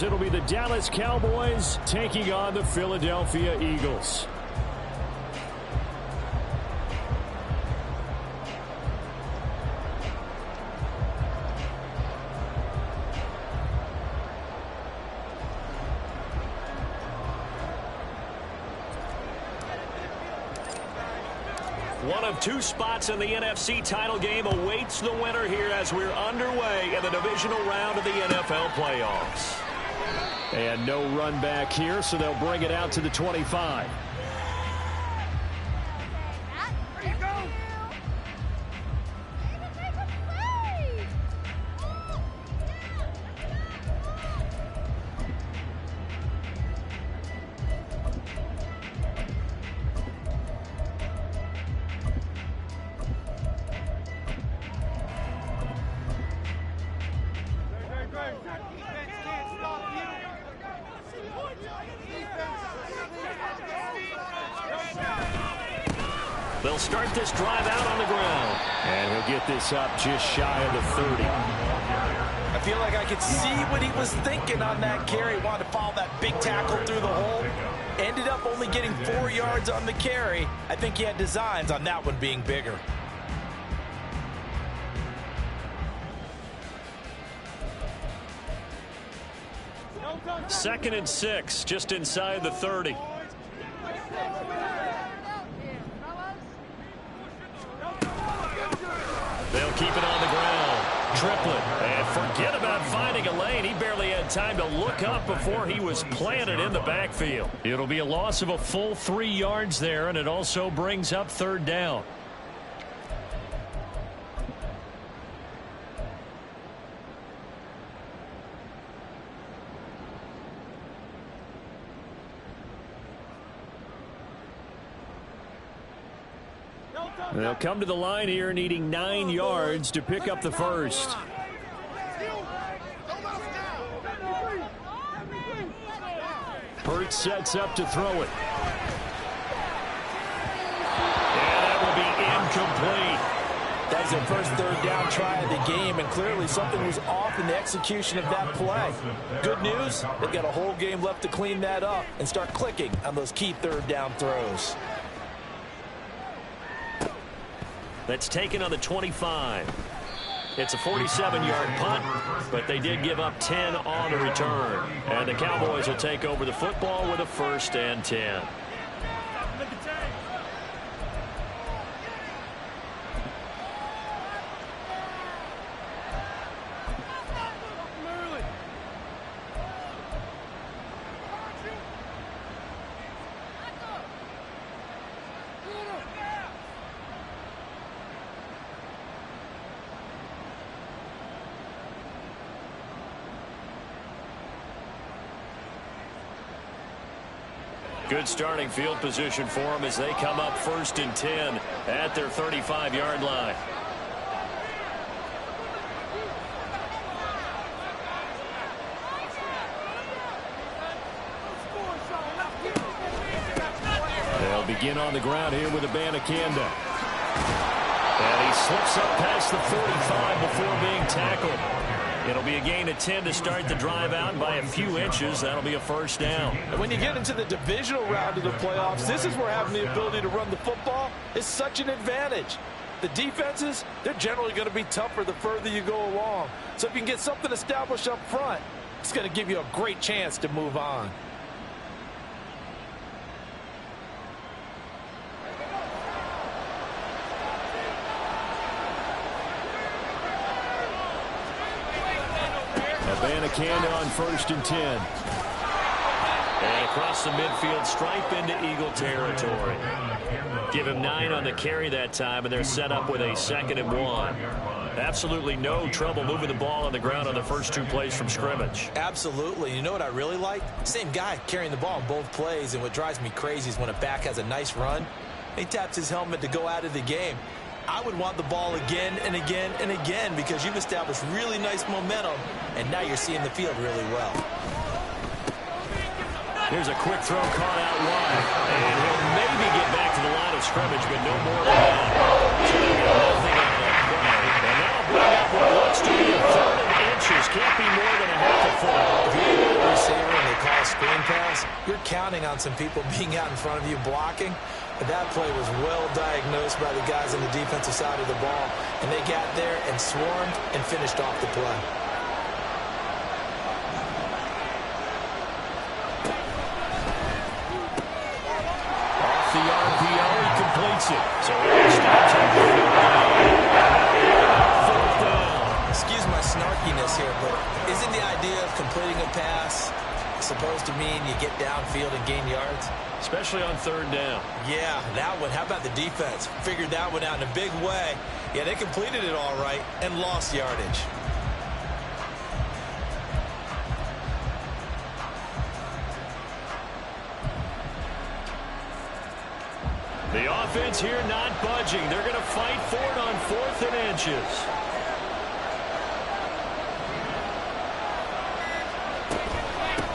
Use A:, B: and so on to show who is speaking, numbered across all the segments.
A: as it'll be the Dallas Cowboys taking on the Philadelphia Eagles.
B: One of two spots in the NFC title game awaits the winner here as we're underway in the divisional round of the NFL playoffs.
A: And no run back here, so they'll bring it out to the 25.
B: They'll start this drive out on the ground.
A: And he'll get this up just shy of the 30.
C: I feel like I could see what he was thinking on that carry. Wanted to follow that big tackle through the hole. Ended up only getting 4 yards on the carry. I think he had designs on that one being bigger.
B: Second and 6, just inside the 30. They'll keep it on the ground. Triplett. And forget about finding a lane. He barely had time to look up before he was planted in the backfield.
A: It'll be a loss of a full 3 yards there, and it also brings up third down. They'll come to the line here needing 9 yards to pick up the first. Hurts sets up to throw it.
B: And that will be incomplete.
C: That's their first third down try of the game, and clearly something was off in the execution of that play. Good news, they've got a whole game left to clean that up and start clicking on those key third down throws.
B: That's taken on the 25. It's a 47-yard punt, but they did give up 10 on the return. And the Cowboys will take over the football with a 1st and 10. Good starting field position for them as they come up 1st and 10 at their 35-yard line.
A: They'll begin on the ground here with Abanikanda. And he slips up past the 45 before being tackled. It'll be a gain of 10 to start the drive out by a few inches. That'll be a 1st down.
C: And when you get into the divisional round of the playoffs, this is where having the ability to run the football is such an advantage. The defenses, they're generally going to be tougher the further you go along. So if you can get something established up front, it's going to give you a great chance to move on.
A: Abanikanda on 1st and 10.
B: And across the midfield stripe into Eagle territory. Give him 9 on the carry that time, and they're set up with a 2nd and 1. Absolutely no trouble moving the ball on the ground on the first 2 plays from scrimmage.
C: Absolutely. You know what I really like? Same guy carrying the ball in both plays, and what drives me crazy is when a back has a nice run, he taps his helmet to go out of the game. I would want the ball again and again and again because you've established really nice momentum, and now you're seeing the field really well.
B: Here's a quick throw caught out wide, and he'll maybe get back to the line of scrimmage, but no more than that. So they'll get nothing out of that play. And that'll bring up what looks to be a 3rd and inches. Can't be more than a half a foot. If you're able to
C: counting on some people being out in front of you blocking. But that play was well diagnosed by the guys on the defensive side of the ball. And they got there and swarmed and finished off the play.
A: Off the RPO, he completes it. So he stops at the 4th down.
C: Excuse my snarkiness here, but isn't the idea of completing a pass supposed to mean you get downfield and gain yards?
A: Especially on 3rd down.
C: Yeah, that one. How about the defense? Figured that one out in a big way. Yeah, they completed it all right and lost yardage.
A: The offense here not budging. They're going to fight for it on 4th and inches.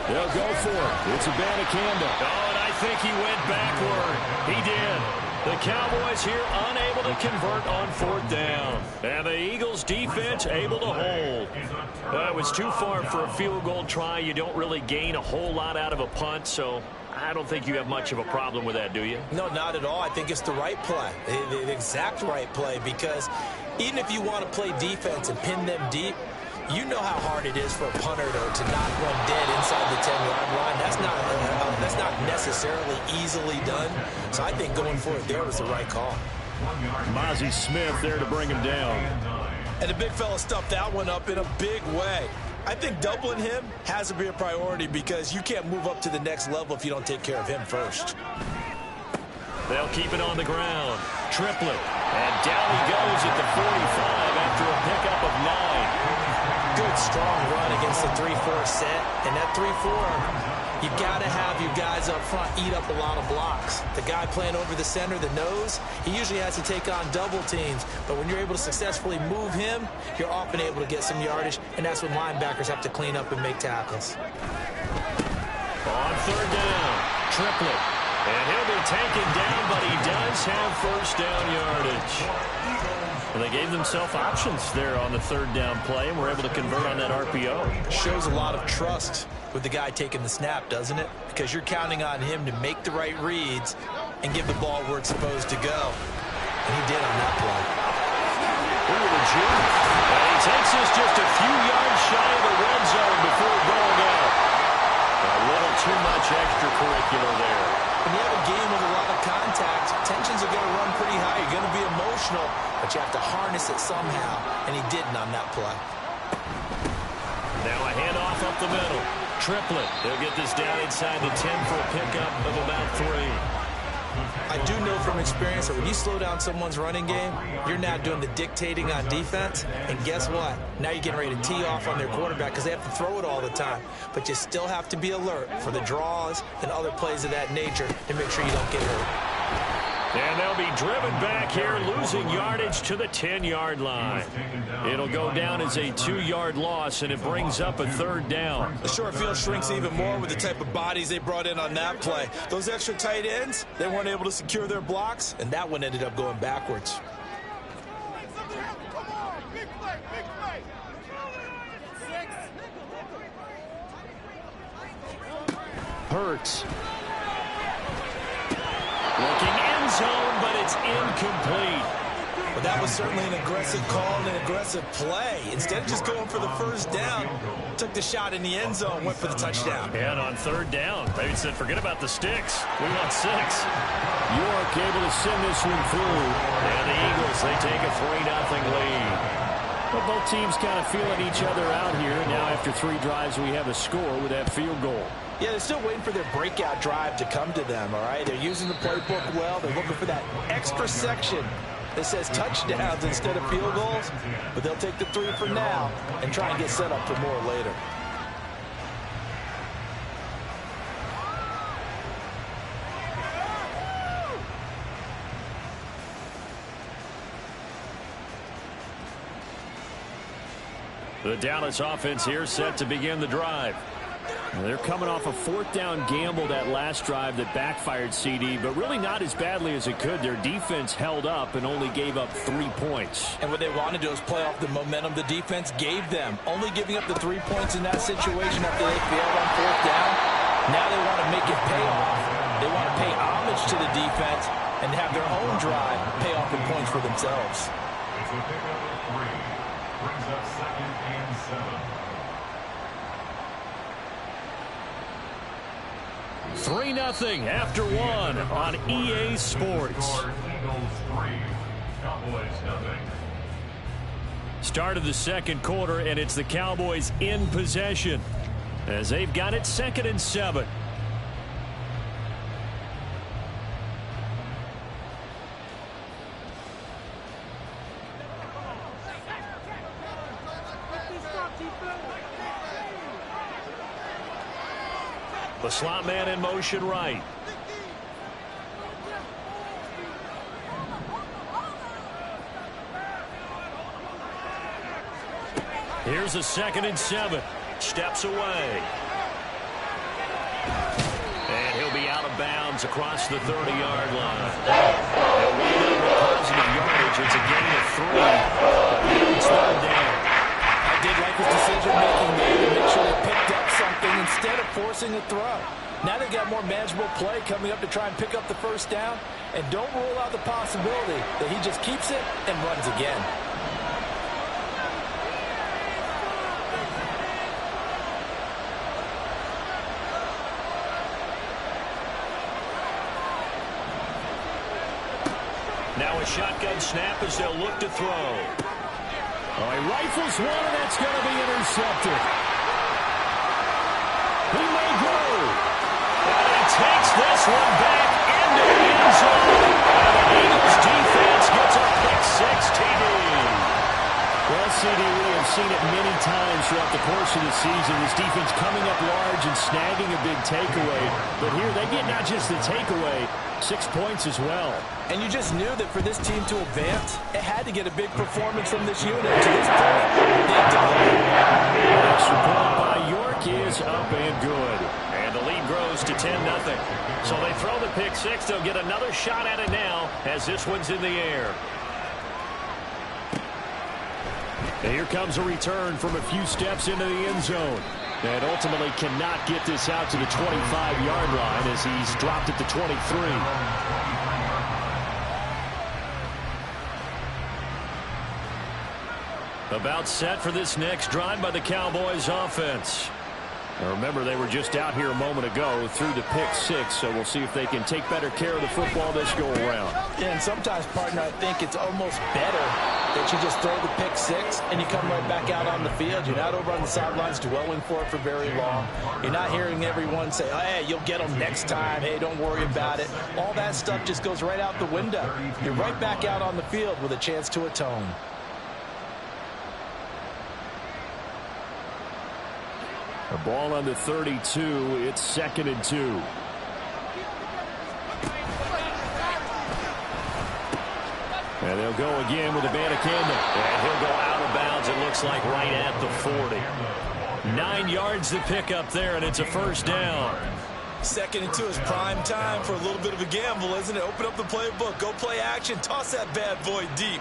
A: They'll go for it. It's Abanikanda. Oh, and I think he went backward. He did. The Cowboys here unable to convert on 4th down. And the Eagles defense able to hold. It was too far for a field goal try. You don't really gain a whole lot out of a punt, so I don't think you have much of a problem with that, do you?
C: No, not at all. I think it's the right play, the exact right play, because even if you want to play defense and pin them deep, you know how hard it is for a punter to knock one dead inside the 10-yard line. That's not necessarily easily done. So I think going for it there was the right call.
A: Mazi Smith there to bring him down.
C: And the big fella stuffed that one up in a big way. I think doubling him has to be a priority because you can't move up to the next level if you don't take care of him first.
A: They'll keep it on the ground. Triplett. And down he goes at the 45 after a pickup of 9.
C: Good, strong run against the 3-4 set. And that 3-4, you've got to have your guys up front eat up a lot of blocks. The guy playing over the center, the nose, he usually has to take on double teams. But when you're able to successfully move him, you're often able to get some yardage. And that's when linebackers have to clean up and make tackles.
A: On 3rd down, Triplett. And he'll be taken down, but he does have 1st down yardage. And they gave themselves options there on the 3rd down play, and were able to convert on that RPO.
C: Shows a lot of trust with the guy taking the snap, doesn't it? Because you're counting on him to make the right reads and give the ball where it's supposed to go. And he did on that play.
A: Look at the jump. And he takes us just a few yards shy of the red zone before going out. A little too much extracurricular there.
C: When you have a game with a lot of contact, tensions are going to run pretty high. You're going to be emotional, but you have to harness it somehow, and he didn't on that play.
A: Now a handoff up the middle. Triplett. They'll get this down inside the 10 for a pickup of about 3.
C: I do know from experience that when you slow down someone's running game, you're now doing the dictating on defense. And guess what? Now you're getting ready to tee off on their quarterback because they have to throw it all the time. But you still have to be alert for the draws and other plays of that nature to make sure you don't get hurt.
A: And they'll be driven back here, losing yardage to the 10-yard line. It'll go down as a 2-yard loss, and it brings up a 3rd down.
C: The short field shrinks even more with the type of bodies they brought in on that play. Those extra tight ends, they weren't able to secure their blocks, and that one ended up going backwards.
A: Hurts. Looking end zone, but it's incomplete.
C: But that was certainly an aggressive call and an aggressive play. Instead of just going for the 1st down, took the shot in the end zone, went for the touchdown.
A: And on 3rd down, maybe said, forget about the sticks. We want 6. York able to send this one through. And the Eagles, they take a 3-0 lead. Well, both teams kind of feeling each other out here. Now after 3 drives, we have a score with that field goal.
C: Yeah, they're still waiting for their breakout drive to come to them, all right? They're using the playbook well. They're looking for that extra section that says touchdowns instead of field goals. But they'll take the 3 for now and try and get set up for more later.
A: The Dallas offense here set to begin the drive. They're coming off a 4th down gamble that last drive that backfired CD, but really not as badly as it could. Their defense held up and only gave up 3 points.
C: And what they want to do is play off the momentum the defense gave them. Only giving up the 3 points in that situation after they failed on 4th down. Now they want to make it defensive payoff. They want to pay homage to the defense and have their own drive pay off in points for themselves.
D: It's a pickup of 3. Brings up 2nd and 7.
A: 3-0 after 1 on EA Sports.
D: Eagles 3, Cowboys 0.
A: Start of the second quarter, and it's the Cowboys in possession as they've got it 2nd and 7. The slot man in motion right. Here's a 2nd and 7. Steps away. And he'll be out of bounds across the 30-yard line. They'll wind up with positive yardage. It's a gain of 3. It's third down.
C: I did like his decision-making there to make sure they picked up something instead of forcing a throw. Now they got more manageable play coming up to try and pick up the first down. And don't rule out the possibility that he just keeps it and runs again.
A: Now a shotgun snap as they'll look to throw. Oh, he rifles one, and that's going to be intercepted. He may go. And he takes this one back into the end zone. And the Eagles defense gets a pick 6 TD. Well, CD, we have seen it many times throughout the course of the season. This defense coming up large and snagging a big takeaway. But here they get not just the takeaway, 6 points as well.
C: And you just knew that for this team to advance, it had to get a big performance from this unit to this point.
A: Extra point by York is up and good. And the lead grows to 10-0. So they throw the pick 6. They'll get another shot at it now as this one's in the air. And here comes a return from a few steps into the end zone. And ultimately cannot get this out to the 25-yard line as he's dropped at the 23. About set for this next drive by the Cowboys offense. Now remember, they were just out here a moment ago through the pick 6, so we'll see if they can take better care of the football this go around.
C: Yeah, and sometimes, partner, I think it's almost better that you just throw the pick 6 and you come right back out on the field. You're not over on the sidelines dwelling for it for very long. You're not hearing everyone say, oh, hey, you'll get them next time. Hey, don't worry about it. All that stuff just goes right out the window. You're right back out on the field with a chance to atone.
A: A ball on the 32. It's 2nd and 2. And they'll go again with Abanikanda. And he'll go out of bounds, it looks like, right at the 40. 9 yards to pick up there, and it's a first down.
C: 2nd and 2 is prime time for a little bit of a gamble, isn't it? Open up the playbook, go play action, toss that bad boy deep.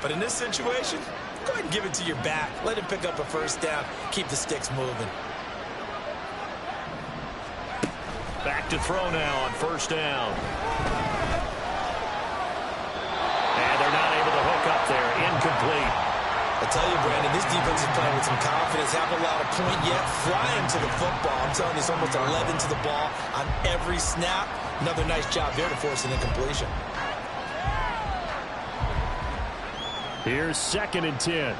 C: But in this situation, go ahead and give it to your back. Let him pick up a first down. Keep the sticks moving.
A: Back to throw now on first down. And they're not able to hook up there. Incomplete.
C: I tell you, Brandon, this defense is playing with some confidence. Haven't allowed a point yet. Flying to the football. I'm telling you, it's almost 11 to the ball on every snap. Another nice job there to force an incompletion.
A: Here's 2nd and 10.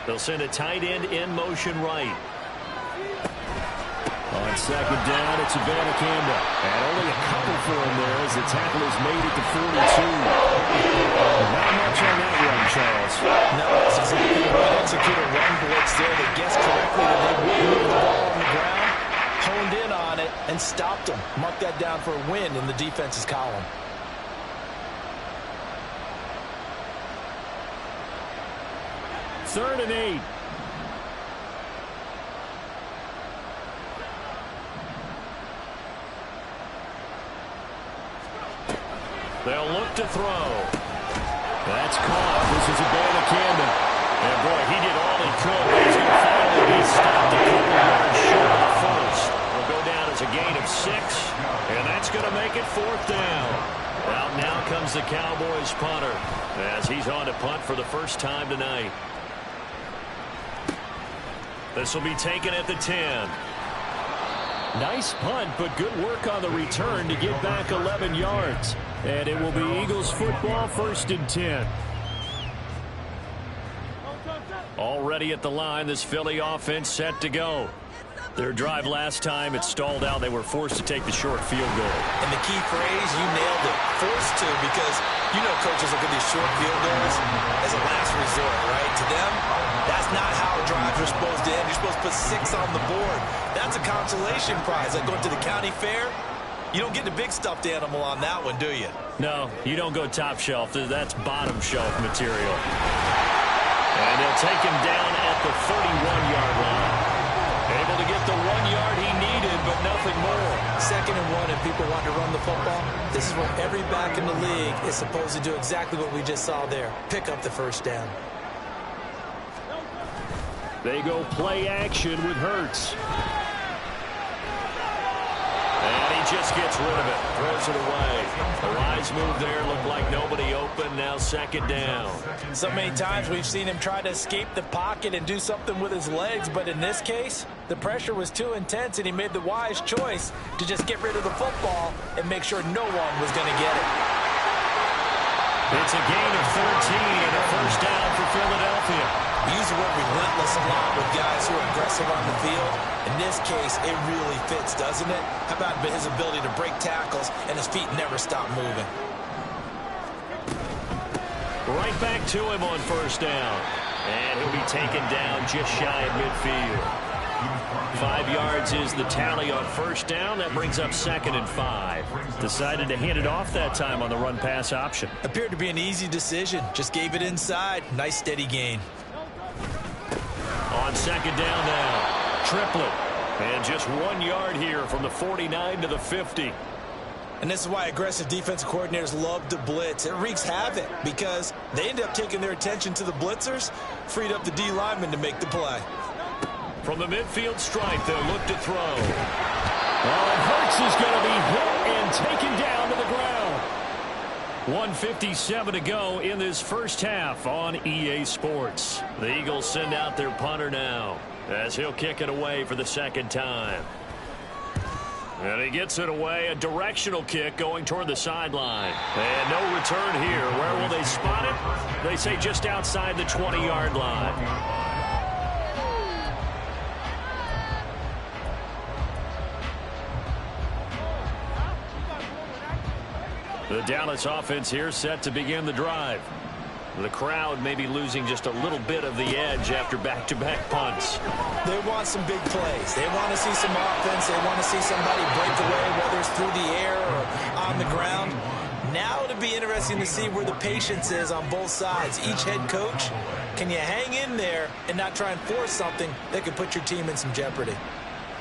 A: They'll send a tight end in motion right. On second down, it's Abanikanda. And only a couple for him there as the tackle is made at the 42. Not much on that run, Charles.
C: No, that's exactly right. Execute a run blitz there. They guessed correctly that they would move the ball on the ground, honed in on it, and stopped them. Mark that down for a win in the defense's column.
A: Third and 8. They'll look to throw. That's caught. This is Abanikanda. And boy, he did all he could, but he's going to finally be stopped a couple yards short.
B: Eagles punter as he's on to punt for the first time tonight. This will be taken at the 10.
A: Nice punt, but good work on the return to get back 11 yards. And it will be Eagles football, 1st and 10. Already at the line, this Philly offense set to go. Their drive last time, it stalled out. They were forced to take the short field goal.
C: And the key phrase, you nailed it. Forced to, because you know coaches look at these short field goals as a last resort, right? To them, that's not how drives are supposed to end. You're supposed to put 6 on the board. That's a consolation prize. Like going to the county fair, you don't get the big stuffed animal on that one, do you?
B: No, you don't go top shelf. That's bottom shelf material. And they'll take him down at the 31-yard line. Able to get the 1 yard he needed, but nothing more.
C: 2nd and 1, and people want to run the football. This is where every back in the league is supposed to do exactly what we just saw there. Pick up the first down.
A: They go play action with Hurts.
B: And he just gets rid of it. Throws it away. A wise move there. Looked like nobody open. Now 2nd down.
C: So many times we've seen him try to escape the pocket and do something with his legs, but in this case, the pressure was too intense, and he made the wise choice to just get rid of the football and make sure no one was going to get it.
B: It's a gain of 13 and a first down for Philadelphia.
C: We use the word relentless a lot with guys who are aggressive on the field. In this case, it really fits, doesn't it? How about his ability to break tackles and his feet never stop moving?
B: Right back to him on first down. And he'll be taken down just shy of midfield. 5 yards is the tally on first down. That brings up 2nd and 5. Decided to hand it off that time on the run-pass option.
C: Appeared to be an easy decision. Just gave it inside. Nice steady gain.
B: On 2nd down now. Triplet. And just 1 yard here from the 49 to the 50.
C: And this is why aggressive defensive coordinators love to blitz. It wreaks havoc because they end up taking their attention to the blitzers, freed up the D lineman to make the play.
B: From the midfield stripe, they'll look to throw.
A: And Hurts is going to be hit and taken down to the ground. 1:57 to go in this first half on EA Sports.
B: The Eagles send out their punter now as he'll kick it away for the 2nd time. And he gets it away, a directional kick going toward the sideline. And no return here. Where will they spot it? They say just outside the 20-yard line. The Dallas offense here set to begin the drive. The crowd may be losing just a little bit of the edge after back-to-back punts.
C: They want some big plays. They want to see some offense. They want to see somebody break away, whether it's through the air or on the ground. Now it'll be interesting to see where the patience is on both sides. Each head coach, can you hang in there and not try and force something that could put your team in some jeopardy?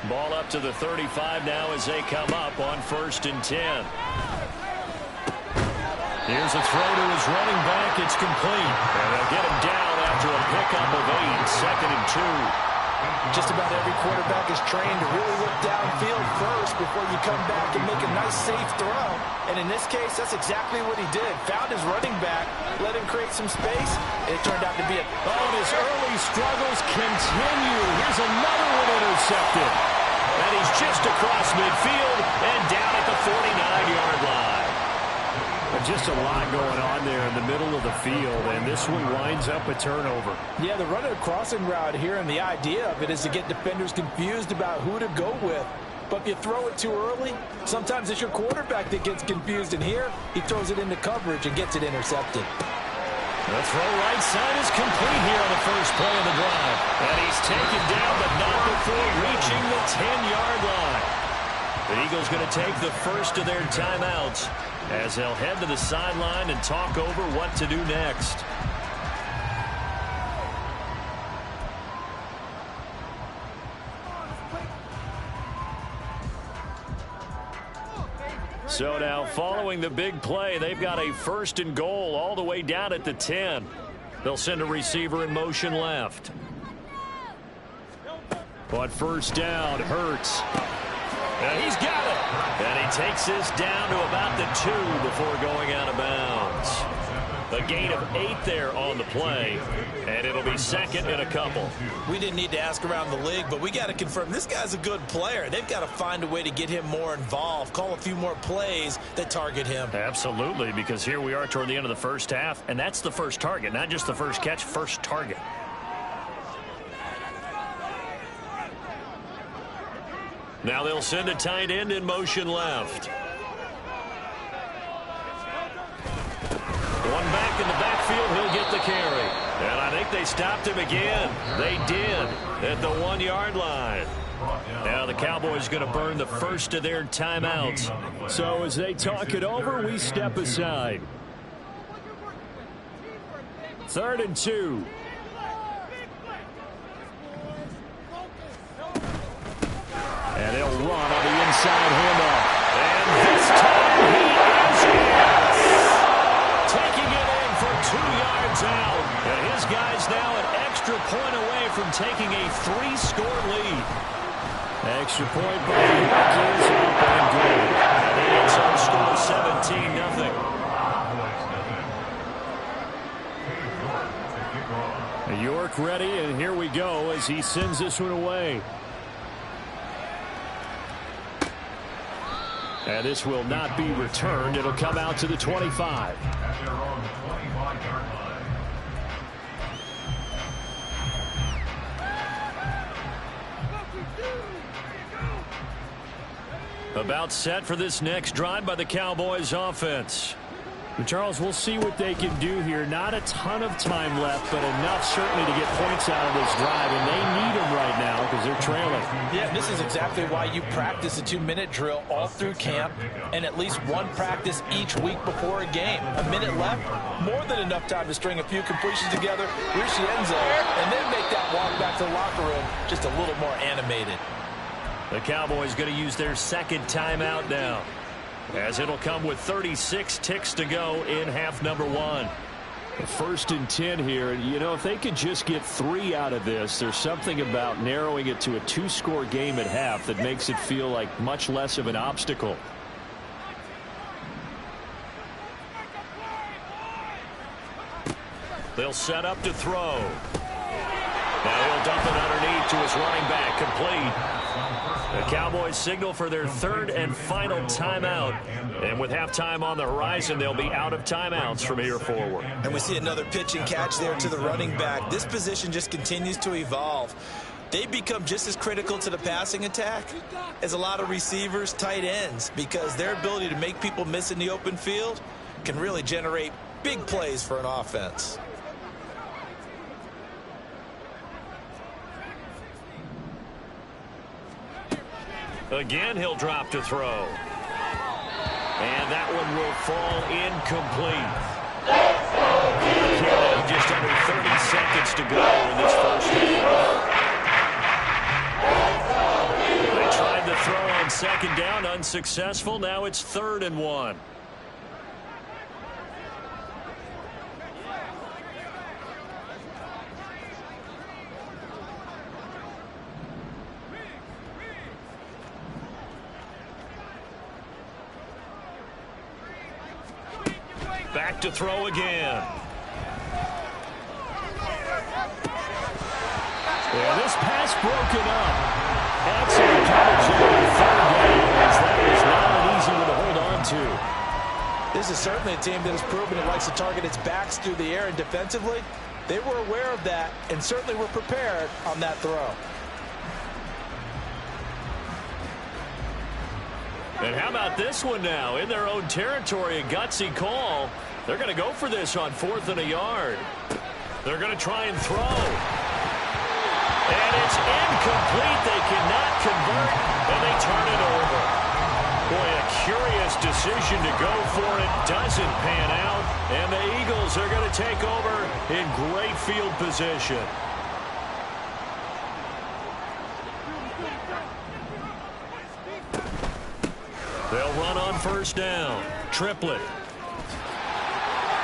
B: Ball up to the 35 now as they come up on 1st and 10. Here's a throw to his running back. It's complete. And they'll get him down after a pickup of 8. 2nd and 2.
C: Just about every quarterback is trained to really look downfield first before you come back and make a nice, safe throw. And in this case, that's exactly what he did. Found his running back, let him create some space, and it turned out to be a...
A: Oh, his early struggles continue. Here's another one intercepted.
B: And he's just across midfield and down at the 49-yard line.
A: Just a lot going on there in the middle of the field, and this one winds up a turnover.
C: Yeah, they're running a crossing route here, and the idea of it is to get defenders confused about who to go with. But if you throw it too early, sometimes it's your quarterback that gets confused, and here he throws it into coverage and gets it intercepted.
B: The throw right side is complete here on the first play of the drive. And he's taken down, but not before reaching the 10-yard line. The Eagles going to take the first of their timeouts as they'll head to the sideline and talk over what to do next. So now following the big play, they've got a 1st and goal all the way down at the 10. They'll send a receiver in motion left. On 1st down, Hurts. And he's got it. And he takes this down to about the 2 before going out of bounds. A gain of 8 there on the play, and it'll be second and a couple.
C: We didn't need to ask around the league, but we got to confirm this guy's a good player. They've got to find a way to get him more involved, call a few more plays that target him.
B: Absolutely, because here we are toward the end of the first half, and that's the first target, not just the first catch, first target. Now they'll send a tight end in motion left. One back in the backfield, he'll get the carry. And I think they stopped him again. They did at the 1-yard line. Now the Cowboys going to burn the first of their timeouts.
A: So as they talk it over, we step aside. 3rd and 2. And they'll run on the inside handoff.
B: And this time he is in. Taking it in for 2 yards out. And his guy's now an extra point away from taking a 3-score lead.
A: Extra point by the Yankees. And good.
B: And the end score 17-0.
A: York ready, and here we go as he sends this one away. And this will not be returned. It'll come out to the 25.
B: About set for this next drive by the Cowboys offense.
A: Charles, we'll see what they can do here. Not a ton of time left, but enough certainly to get points out of this drive, and they need them right now because they're trailing.
C: Yeah, this is exactly why you practice a 2-minute drill all through camp and at least one practice each week before a game. A minute left, more than enough time to string a few completions together, reach the end zone, and then make that walk back to the locker room just a little more animated.
B: The Cowboys going to use their second timeout now, as it'll come with 36 ticks to go in half number 1.
A: 1st and 10 here. You know, if they could just get 3 out of this, there's something about narrowing it to a 2-score game at half that makes it feel like much less of an obstacle.
B: They'll set up to throw. Now he'll dump it underneath to his running back, complete. The Cowboys signal for their 3rd and final timeout. And with halftime on the horizon, they'll be out of timeouts from here forward.
C: And we see another pitch and catch there to the running back. This position just continues to evolve. They become just as critical to the passing attack as a lot of receivers, tight ends, because their ability to make people miss in the open field can really generate big plays for an offense.
B: Again, he'll drop to throw. And that one will fall incomplete. Just under 30 seconds to go in this first half. They tried the throw on 2nd down, unsuccessful. Now it's 3rd and 1. Back to throw again.
A: Yeah, this pass broken up. Excellent coverage there on 3rd down, as that was not an easy one to hold on to.
C: This is certainly a team that has proven it likes to target its backs through the air, and defensively, they were aware of that and certainly were prepared on that throw.
B: And how about this one now? In their own territory, a gutsy call. They're going to go for this on 4th and a yard. They're going to try and throw. And it's incomplete. They cannot convert, and they turn it over. Boy, a curious decision to go for it. Doesn't pan out, and the Eagles are going to take over in great field position. They'll run on 1st down. Triplett.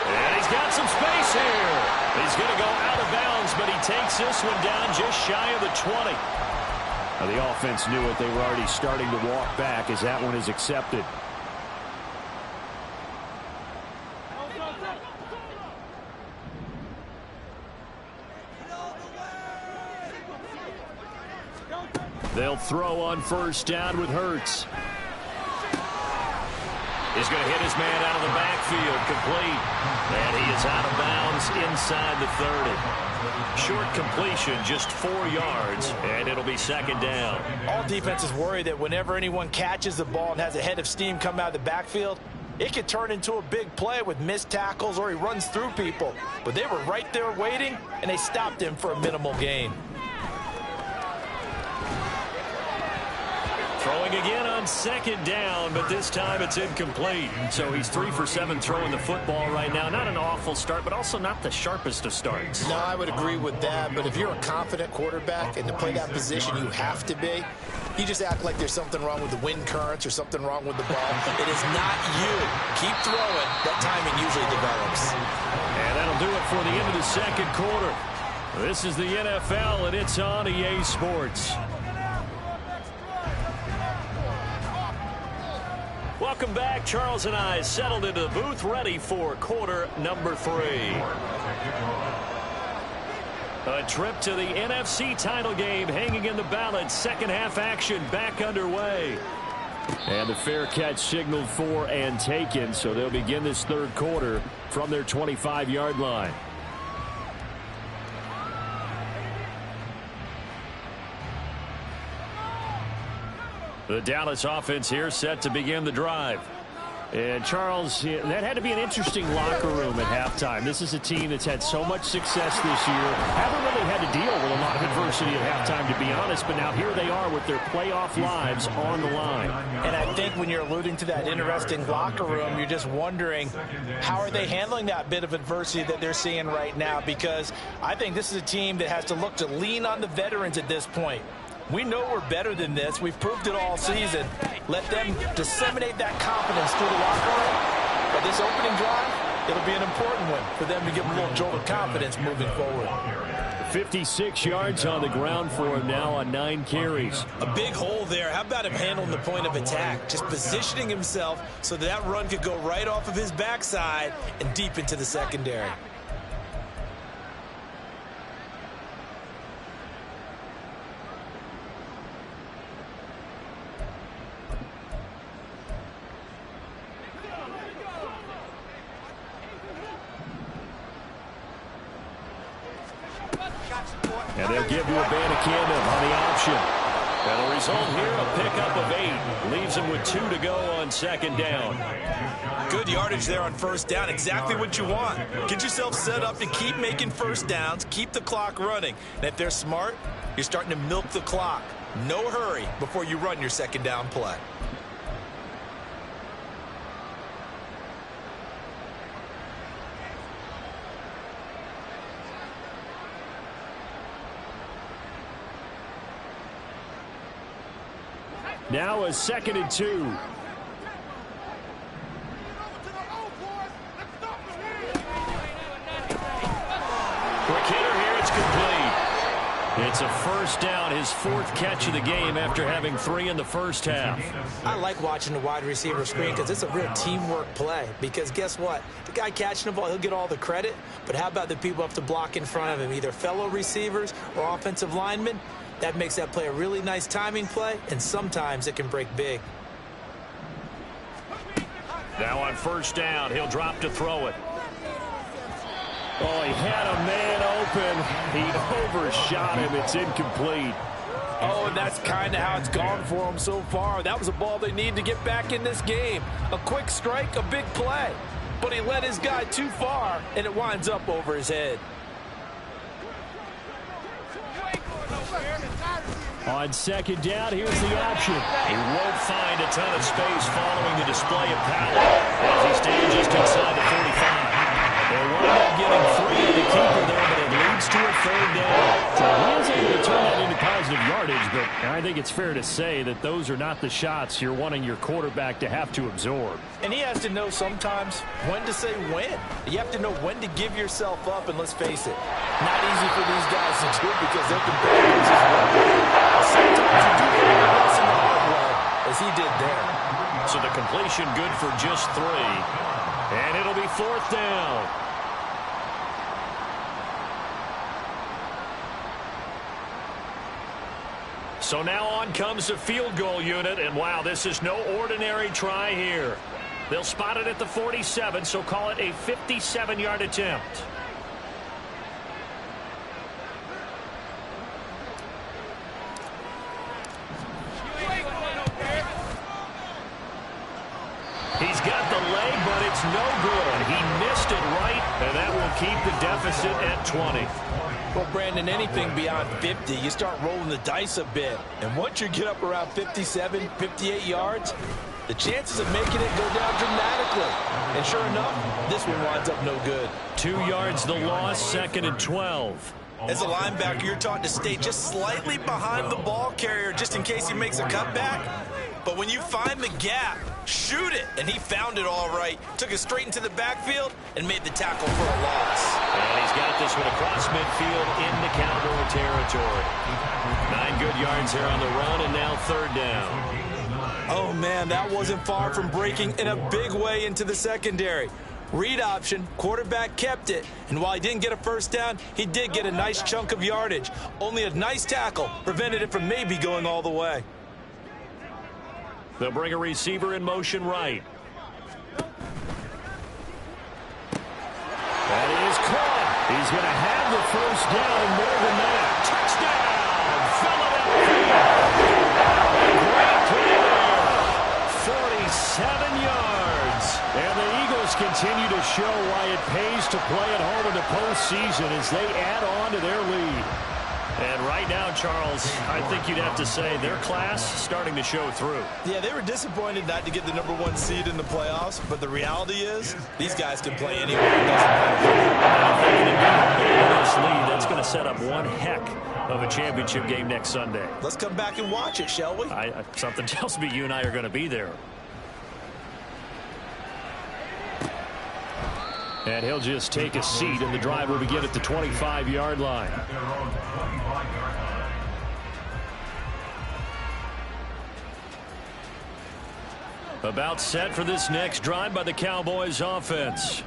B: And he's got some space here. He's going to go out of bounds, but he takes this one down just shy of the 20.
A: Now, the offense knew it. They were already starting to walk back as that one is accepted. They'll throw on first down with Hurts. He's going to hit his man out of the backfield, complete. And he is out of bounds inside the 30. Short completion, just 4 yards, and it'll be second down.
C: All defenses worry that whenever anyone catches the ball and has a head of steam come out of the backfield, it could turn into a big play with missed tackles or he runs through people. But they were right there waiting, and they stopped him for a minimal gain.
A: Throwing again on second down, but this time it's incomplete. So he's 3 for 7 throwing the football right now. Not an awful start, but also not the sharpest of starts.
E: No, I would agree with that. But if you're a confident quarterback and to play that position you have to be, you just act like there's something wrong with the wind currents or something wrong with the ball.
C: It is not you. Keep throwing. That timing usually develops.
A: And that'll do it for the end of the second quarter. This is the NFL, and it's on EA Sports. Welcome back. Charles and I settled into the booth, ready for quarter number 3. A trip to the NFC title game hanging in the balance. Second half action back underway. And the fair catch signaled for and taken, so they'll begin this third quarter from their 25-yard line. The Dallas offense here set to begin the drive. And Charles, that had to be an interesting locker room at halftime. This is a team that's had so much success this year. Haven't really had to deal with a lot of adversity at halftime, to be honest. But now here they are with their playoff lives on the line.
C: And I think when you're alluding to that interesting locker room, you're just wondering, how are they handling that bit of adversity that they're seeing right now? Because I think this is a team that has to look to lean on the veterans at this point. We know we're better than this. We've proved it all season. Let them disseminate that confidence through the locker room. But this opening drive, it'll be an important one for them to give them a little jolt of confidence moving forward.
A: 56 yards on the ground for him now on 9 carries.
C: A big hole there. How about him handling the point of attack? Just positioning himself so that run could go right off of his backside and deep into the secondary.
A: And they'll give to Abanikanda on the option. And the result here, a pickup of 8. Leaves him with 2 to go on second down.
C: Good yardage there on first down. Exactly what you want. Get yourself set up to keep making first downs, keep the clock running. And if they're smart, you're starting to milk the clock. No hurry before you run your second down play.
A: Now a 2nd and 2. Quick hitter here, it's complete. It's a first down, his 4th catch of the game after having 3 in the first half.
C: I like watching the wide receiver screen because it's a real teamwork play. Because guess what? The guy catching the ball, he'll get all the credit. But how about the people up to block in front of him, either fellow receivers or offensive linemen? That makes that play a really nice timing play, and sometimes it can break big.
A: Now on first down, he'll drop to throw it. Oh, he had a man open. He overshot him. It's incomplete.
C: Oh, and that's kind of how it's gone for him so far. That was a ball they need to get back in this game. A quick strike, a big play. But he led his guy too far, and it winds up over his head.
A: On second down, here's the option. He won't find a ton of space following the display of power as he stands just inside the 45. They wind up getting 3 to the keeper there, but it leads to a 3rd down. So he is able to turn that into positive yardage, but I think it's fair to say that those are not the shots you're wanting your quarterback to have to absorb.
C: And he has to know sometimes when to say when. You have to know when to give yourself up, and let's face it, not easy for these guys to do because they're competitors as well. But sometimes you do get a lesson the hard way, as he did there.
A: So the completion good for just 3. And it'll be 4th down.
B: So now on comes the field goal unit, and wow, this is no ordinary try here. They'll spot it at the 47, so call it a 57-yard attempt. He's got the leg, but it's no good. He missed it right, and that will keep the deficit at 20.
C: Well, Brandon, anything beyond 50, you start rolling the dice a bit. And once you get up around 57, 58 yards, the chances of making it go down dramatically. And sure enough, this one winds up no good.
B: 2 yards the loss, 2nd and 12.
C: As a linebacker, you're taught to stay just slightly behind the ball carrier just in case he makes a cutback. But when you find the gap, shoot it. And he found it all right. Took it straight into the backfield and made the tackle for a loss.
B: And he's got this one across midfield into Cowboy territory. 9 good yards here on the run, and now 3rd down.
C: Oh, man, that wasn't far from breaking in a big way into the secondary. Read option, quarterback kept it, and while he didn't get a first down, he did get a nice chunk of yardage. Only a nice tackle prevented it from maybe going all the way.
B: They'll bring a receiver in motion right.
A: That is caught. He's going to have the first down, more than that. Touchdown, Philadelphia. Great play there. 47 yards. And the Eagles continue to show why it pays to play at home in the postseason as they add on to their lead.
B: And right now, Charles, I think you'd have to say their class starting to show through.
C: Yeah, they were disappointed not to get the #1 seed in the playoffs, but the reality is these guys can play anywhere. It doesn't matter.
B: This lead, that's going to set up one heck of a championship game next Sunday.
C: Let's come back and watch it, shall we?
B: Something tells me you and I are going to be there.
A: And he'll just take a seat, and the drive will begin at the 25-yard line.
B: About set for this next drive by the Cowboys offense.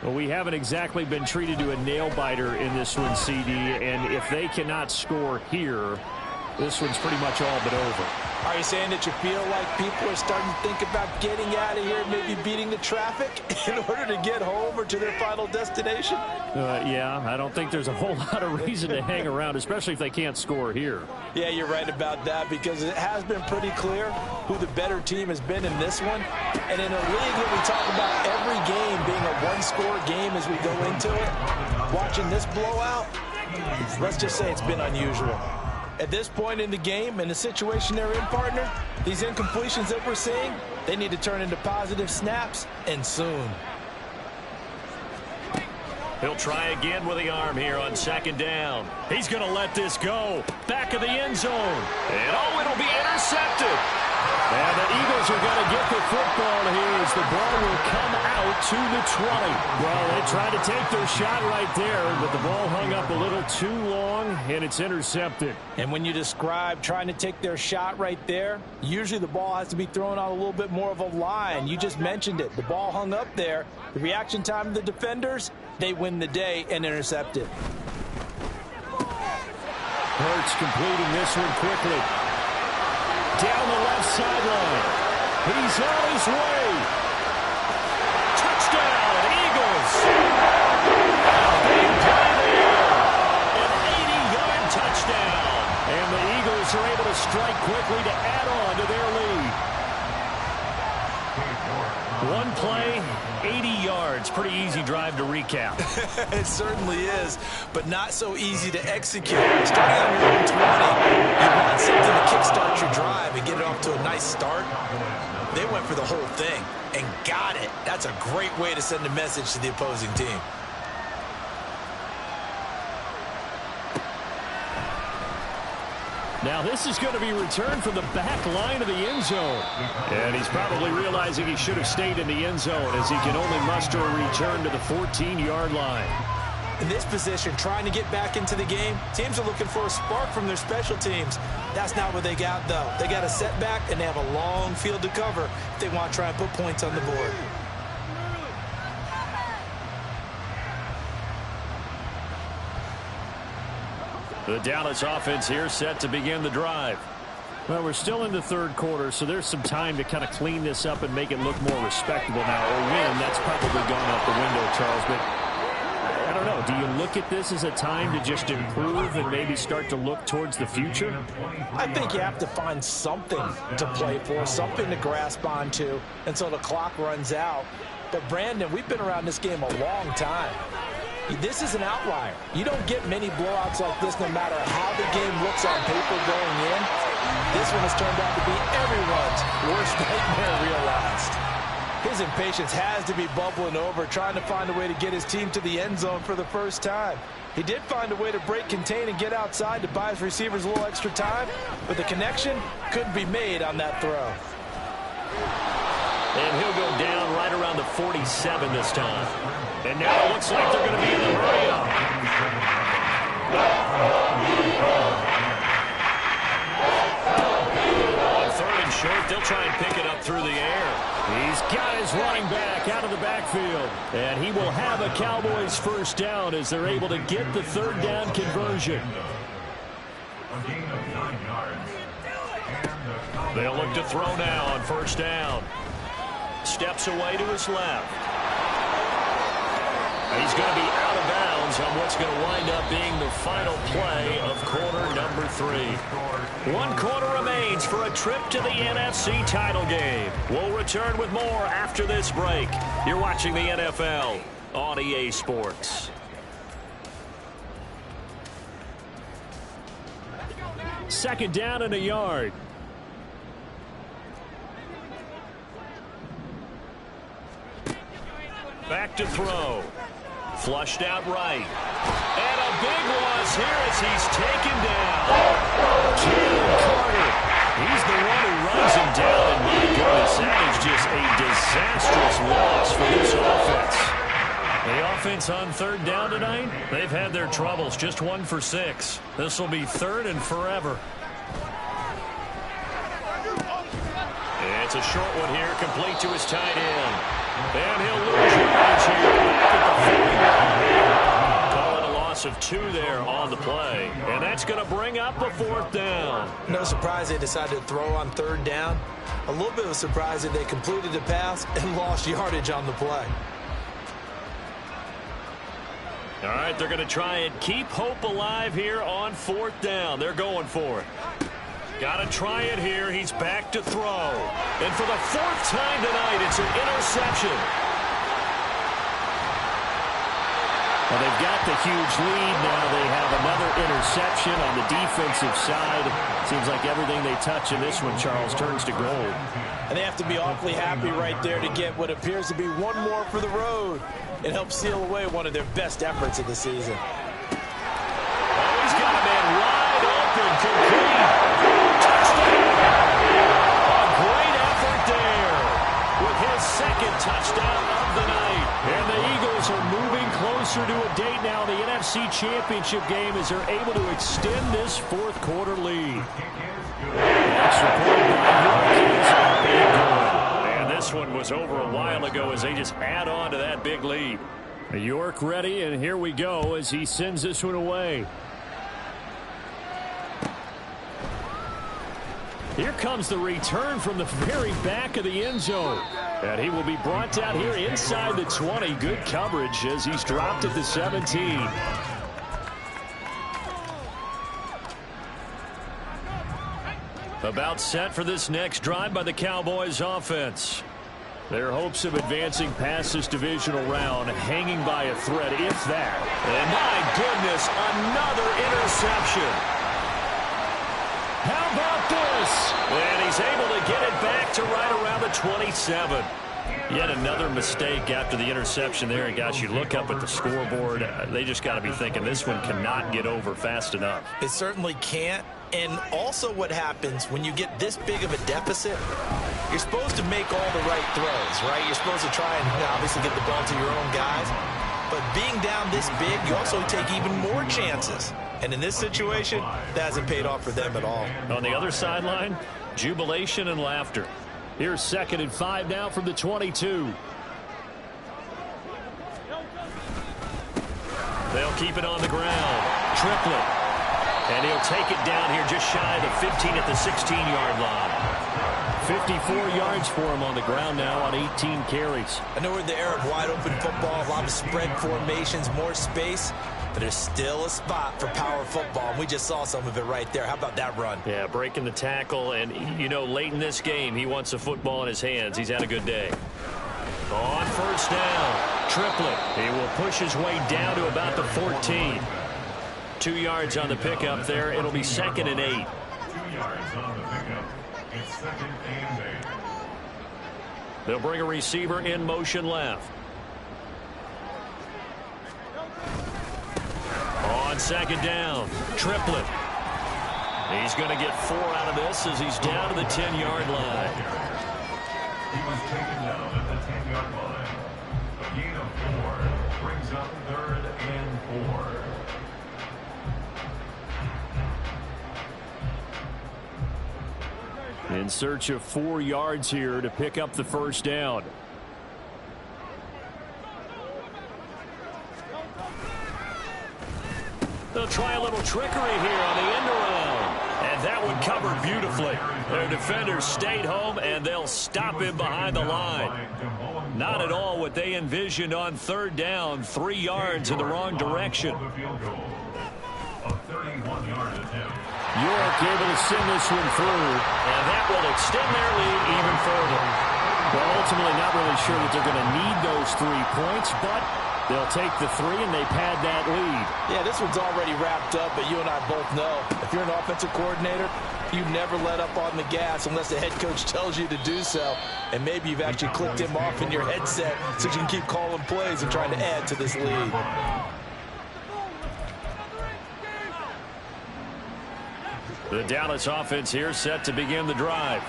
A: Well, we haven't exactly been treated to a nail-biter in this one, CD, and if they cannot score here, this one's pretty much all but over.
C: Are you saying that you feel like people are starting to think about getting out of here, maybe beating the traffic in order to get home or to their final destination?
A: Yeah, I don't think there's a whole lot of reason to hang around, especially if they can't score here.
C: Yeah, you're right about that because it has been pretty clear who the better team has been in this one. And in a league where we talk about every game being a one-score game as we go into it, watching this blowout, let's just say it's been unusual. At this point in the game, in the situation they're in, partner, these incompletions that we're seeing, they need to turn into positive snaps, and soon.
B: He'll try again with the arm here on 2nd down. He's going to let this go. Back of the end zone. And, it'll be intercepted.
A: And the Eagles are going to get the football here as the ball will come out to the 20. Well, they tried to take their shot right there, but the ball hung up a little too long, and it's intercepted.
C: And when you describe trying to take their shot right there, usually the ball has to be thrown on a little bit more of a line. You just mentioned it. The ball hung up there. The reaction time of the defenders, they win the day and intercept it.
A: Hurts completing this one quickly. Down the left sideline. He's on his way. Touchdown, Eagles. Big play there. An 80-yard touchdown. And the Eagles are able to strike quickly to add on to their lead.
B: One play, 80 yards. Pretty easy drive to recap.
C: It certainly is, but not so easy to execute. Starting on your own 20, you want something to kickstart your drive and get it off to a nice start. They went for the whole thing and got it. That's a great way to send a message to the opposing team.
A: Now this is going to be returned from the back line of the end zone. And he's probably realizing he should have stayed in the end zone as he can only muster a return to the 14-yard line.
C: In this position, trying to get back into the game, teams are looking for a spark from their special teams. That's not what they got, though. They got a setback, and they have a long field to cover if they want to try and put points on the board.
A: The Dallas offense here set to begin the drive.
B: Well, we're still in the third quarter, so there's some time to kind of clean this up and make it look more respectable now. Or win, that's probably gone out the window, Charles. But I don't know. Do you look at this as a time to just improve and maybe start to look towards the future?
C: I think you have to find something to play for, something to grasp onto until the clock runs out. But, Brandon, we've been around this game a long time. This is an outlier. You don't get many blowouts like this no matter how the game looks on paper going in. This one has turned out to be everyone's worst nightmare realized. His impatience has to be bubbling over, trying to find a way to get his team to the end zone for the first time. He did find a way to break, contain, and get outside to buy his receivers a little extra time, but the connection couldn't be made on that throw.
A: And he'll go down right around the 47 this time. And now it looks like they're going to be in the hurry-up. On third and short, they'll try and pick it up through the air.
B: He's got his running back out of the backfield. And he will have a Cowboys first down as they're able to get the third down conversion.
D: A gain of 9 yards.
A: They'll look to throw now on first down. Steps away to his left. He's going to be out of bounds on what's going to wind up being the final play of quarter number 3. 1 quarter remains for a trip to the NFC title game. We'll return with more after this break. You're watching the NFL on EA Sports.
B: Second down and a yard.
A: Back to throw. Flushed out right. And a big loss here as he's taken down. Jalen Carter. He's the one who runs him down. And my goodness, that is just a disastrous loss for this offense. The offense on third down tonight, they've had their troubles. Just 1 for 6. This will be third and forever. It's a short one here, complete to his tight end. And he'll lose yards here back at the 41. Calling a loss of 2 there on the play. And that's going to bring up a 4th down.
C: No surprise they decided to throw on third down. A little bit of a surprise that they completed the pass and lost yardage on the play.
A: All right, they're going to try and keep hope alive here on 4th down. They're going for it. Got to try it here. He's back to throw. And for the 4th time tonight, it's an interception.
B: Well, they've got the huge lead. Now they have another interception on the defensive side. Seems like everything they touch in this one, Charles, turns to gold.
C: And they have to be awfully happy right there to get what appears to be one more for the road. It helps seal away one of their best efforts of the season.
A: Oh, he's got a man wide open, complete. Touchdown. A great effort there with his 2nd touchdown of the night.
B: And the Eagles are moving closer to a date now in the NFC Championship game as they're able to extend this 4th quarter lead. That's reported by
A: And this one was over a while ago as they just add on to that big lead.
B: York ready, and here we go as he sends this one away. Here comes the return from the very back of the end zone. And he will be brought down here inside the 20. Good coverage as he's dropped at the 17.
A: About set for this next drive by the Cowboys offense.
B: Their hopes of advancing past this divisional round hanging by a thread, if that.
A: And my goodness, another interception.
B: How about this?
A: And he's able to get it back to right around the 27. Yet another mistake after the interception there. And guys, you look up at the scoreboard, they just got to be thinking this one cannot get over fast enough.
C: It certainly can't. And also what happens when you get this big of a deficit, you're supposed to make all the right throws, right? You're supposed to try and obviously get the ball to your own guys. But being down this big, you also take even more chances. And in this situation, that hasn't paid off for them at all.
A: On the other sideline, jubilation and laughter.
B: Here's 2nd and 5 now from the 22.
A: They'll keep it on the ground. Triplett.
B: And he'll take it down here just shy of the 15 at the 16-yard line.
A: 54 yards for him on the ground now on 18 carries.
C: I know we're in the era of wide-open football, a lot of spread formations, more space, but there's still a spot for power football, and we just saw some of it right there. How about that run?
B: Yeah, breaking the tackle, and, you know, late in this game, he wants the football in his hands. He's had a good day. On first down, Triplett. He will push his way down to about the 14. 2 yards on the pickup there. It'll be 2nd and 8.
D: 2 yards on the pickup. It's 2nd and 8.
B: They'll bring a receiver in motion left. On 2nd down, Triplett. He's going to get 4 out of this as he's down to the 10-yard line.
D: He was taken down at the 10-yard line. A gain of 4 brings up 3rd and 4.
A: In search of 4 yards here to pick up the first down.
B: They'll try a little trickery here on the end around. And that one covered beautifully. Their defenders stayed home, and they'll him him behind the line. Not at all what they envisioned on 3rd down. 3 yards in the wrong direction.
A: York able to send this one through.
B: And that will extend their lead even further.
A: Well, ultimately not really sure that they're going to need those 3 points, but they'll take the 3 and they pad that lead.
C: Yeah, this one's already wrapped up, but you and I both know if you're an offensive coordinator, you never let up on the gas unless the head coach tells you to do so. And maybe you've actually clicked him off in your headset so you can keep calling plays and trying to add to this lead.
B: The Dallas offense here set to begin the drive.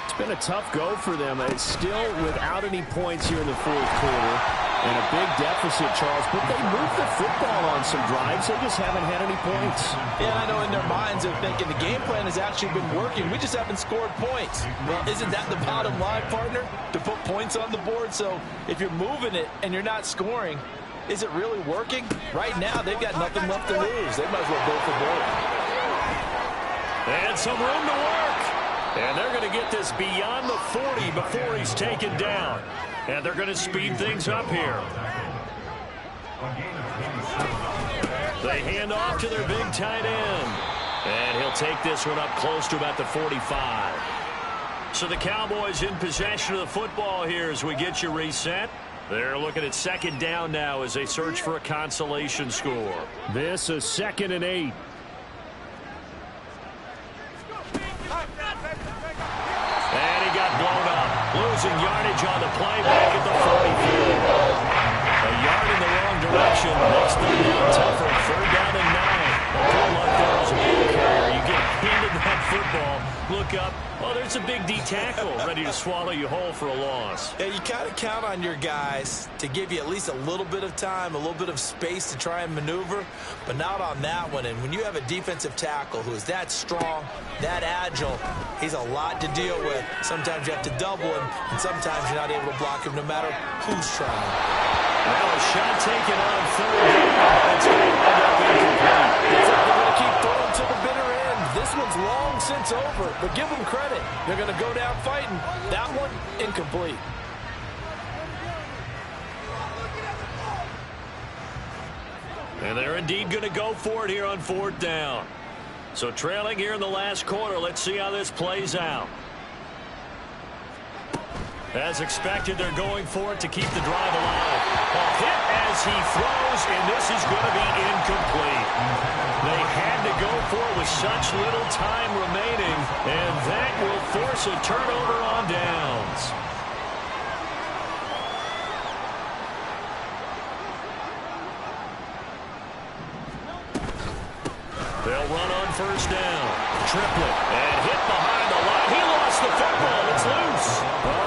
A: It's been a tough go for them. It's still without any points here in the 4th quarter. And a big deficit, Charles. But they moved the football on some drives. They just haven't had any points.
C: Yeah, I know in their minds they're thinking the game plan has actually been working. We just haven't scored points. Well, isn't that the bottom line, partner? To put points on the board? So if you're moving it and you're not scoring, is it really working? Right now, they've got nothing left to lose. They might as well go for broke.
B: And some room to work. And they're going to get this beyond the 40 before he's taken down. And they're going to speed things up here. They hand off to their big tight end. And he'll take this one up close to about the 45. So the Cowboys in possession of the football here as we get you reset. They're looking at 2nd down now as they search for a consolation score.
A: This is 2nd and 8.
B: And he got blown up. Losing yardage on the play back at the 43. A yard in the wrong direction. Makes third down tougher. 3rd down and 9. Poor luck there as a ball carrier. You get handed that football. Look up. Oh, there's a big D tackle ready to swallow you whole for a loss.
C: Yeah, you kind of count on your guys to give you at least a little bit of time, a little bit of space to try and maneuver, but not on that one. And when you have a defensive tackle who is that strong, that agile, he's a lot to deal with. Sometimes you have to double him, and sometimes you're not able to block him no matter who's trying.
B: Well, a shot taken on 3rd down. It's going to end up incomplete.
C: It's like they're going to keep throwing to the bitter end. This one's long since over, but give them credit. They're going to go down fighting. That one, incomplete.
B: And they're indeed going to go for it here on 4th down. So trailing here in the last quarter, let's see how this plays out. As expected, they're going for it to keep the drive alive. A hit as he throws, and this is going to be incomplete. They had to go for it with such little time remaining, and that will force a turnover on downs. They'll run on 1st down. Triplett, and hit behind the line. He lost the football. It's loose.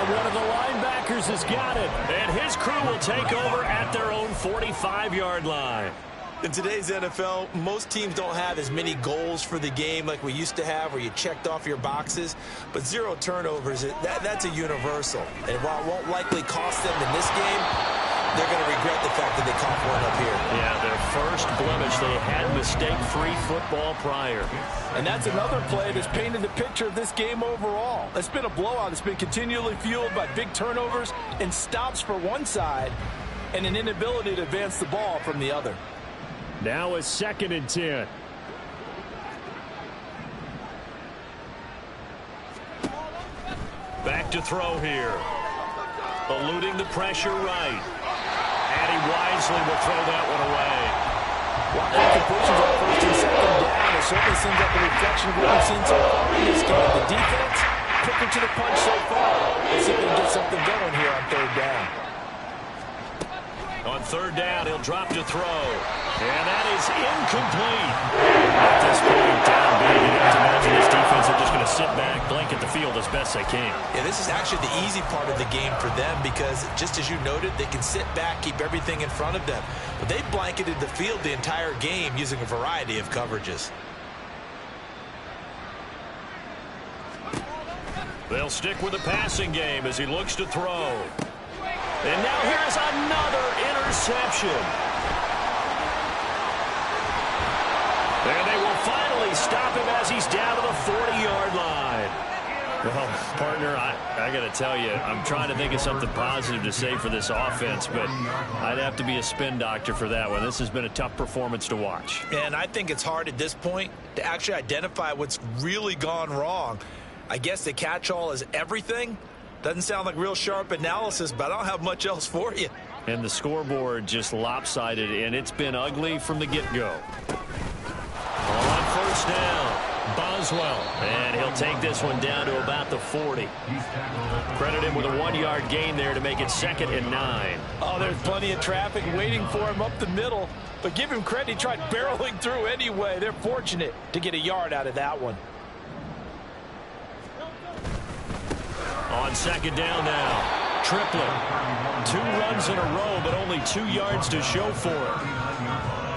A: One of the linebackers has got it.
B: And his crew will take over at their own 45-yard line.
C: In today's NFL, most teams don't have as many goals for the game like we used to have where you checked off your boxes. But 0 turnovers, that's a universal. And while it won't likely cost them in this game, they're going to regret the fact that they coughed one up here.
B: Yeah, their first blemish. They had mistake-free football prior.
F: And that's another play that's painted the picture of this game overall. It's been a blowout. It's been continually fueled by big turnovers and stops for one side and an inability to advance the ball from the other.
A: Now a 2nd and 10.
B: Back to throw here. Eluding the pressure right. And he wisely will throw that one away.
F: While completions on 1st and 2nd down, it certainly seems like a reflection of what we've seen so far in this game. The defense, quicker to the punch so far. Let's see if they can get something going here on 3rd down.
B: On 3rd down, he'll drop to throw. And that is incomplete. At this point, down big, you have to imagine this defense are just going to sit back, blanket the field as best they can.
C: Yeah, this is actually the easy part of the game for them because, just as you noted, they can sit back, keep everything in front of them. But they blanketed the field the entire game using a variety of coverages.
B: They'll stick with the passing game as he looks to throw. And now here's another interception. And they will finally stop him as he's down to the 40-yard line.
A: Well, partner, I got to tell you, I'm trying to think of something positive to say for this offense, but I'd have to be a spin doctor for that one. This has been a tough performance to watch.
C: And I think it's hard at this point to actually identify what's really gone wrong. I guess the catch-all is everything. Doesn't sound like real sharp analysis, but I don't have much else for you.
A: And the scoreboard just lopsided, and it's been ugly from the get-go.
B: On 1st down, Boswell. And he'll take this one down to about the 40. Credit him with a 1-yard gain there to make it 2nd and 9.
F: Oh, there's plenty of traffic waiting for him up the middle. But give him credit, he tried barreling through anyway. They're fortunate to get a yard out of that one.
B: On 2nd down now, Triplett. 2 runs in a row, but only 2 yards to show for it.